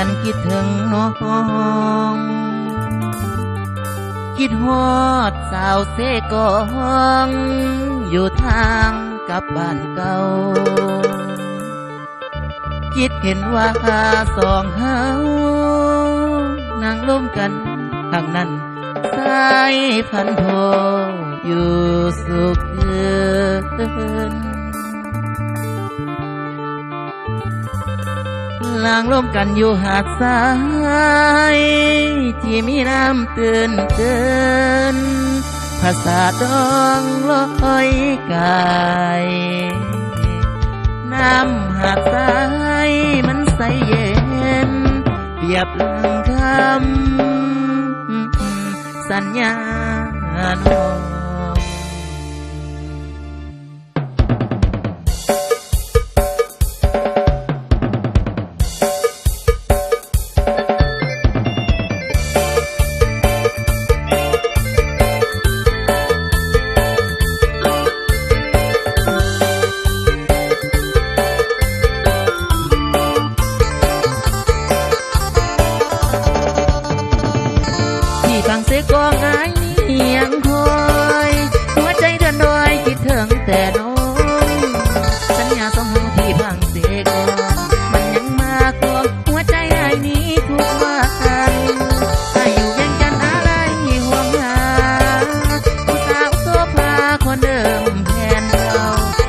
นคิดถึงน้องคิดฮอดสาวเสกองอยู่ทางกลับบ้านเก่าคิดเห็นว่าสองเฮานั่งล้มกันทางนั้นสายพันโทอยู่สุขเกินลางล้มกันอยู่หาดทรายที่มีน้ำตื่นเกินภาษาดองลอยกายน้ำหาดทรายมันใสเย็นเปรียบลังคำสัญญาน้องฟังเสียงกองไอ้นี่ยังคอยหัวใจเดินดอยคิดถึงแต่น้องสัญญาต้องเฮาที่ฟังเสียงกองมันยังมากวงหัวใจไอ้นี้ทุกวันให้อยู่ยังกันอะไรห่วงหาผู้สาวโซฟาคนเดิมแทนเรา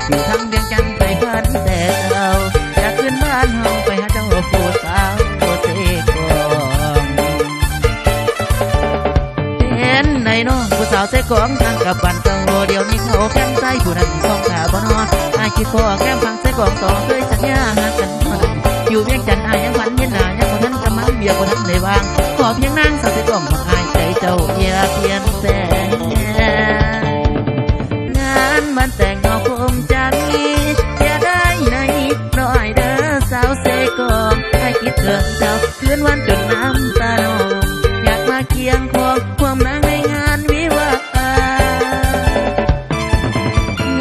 อยู่ทั้งเดียงจันไปพันแต่เราอยากขึ้นบ้านเฮาไปหาเจ้าผู้สาวโซเสกองในน้องผู้สาวเสกของทางกับบันเก่าเดี๋ยวนี้เขาแก้มใจผู้นั้นของขาบ่นอนอายคิดพอแก้มฟังเสกของต่อเคยสัญญาหากันมาอยู่เวียงจันทร์อายยังฝันเย็นหนายังคนนั้นกำมันเบียร์คนนั้นในวางขอเพียงนั่งสาวเสกของมาอายใจเจ้าอย่าเพียนแสงงานมันแต่งเอาคมจังอย่าได้ในหน่อยเด้อสาวเสกของให้คิดถึงเจ้าคืนวันจนน้ำตาโนอยากมาเคียงคอความนางในงานวิวาห์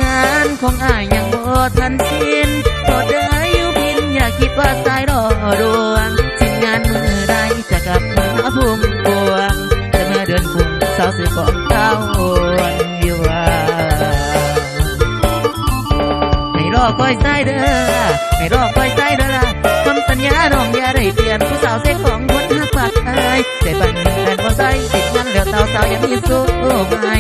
งานของอ้ายยังบ่ทันสิ้นโปรดเด้ออยู่พินอย่าคิดว่าสายรอดวงสิ้นงานมือใดจะกลับมาทุ่มพวงแต่เมื่อเดือนกุมสาวสิของเก้าวันวิวาให้รอคอยสายเด้อให้รอคอยสายเด้อล่ะคำสัญญาน้องอย่าได้เปลี่ยนผู้สาวเสกของคนหักปากอายใจปั่นแฟนบ่ใส่ติดงานแล้วสาวๆอย่ามีสู้ใหม่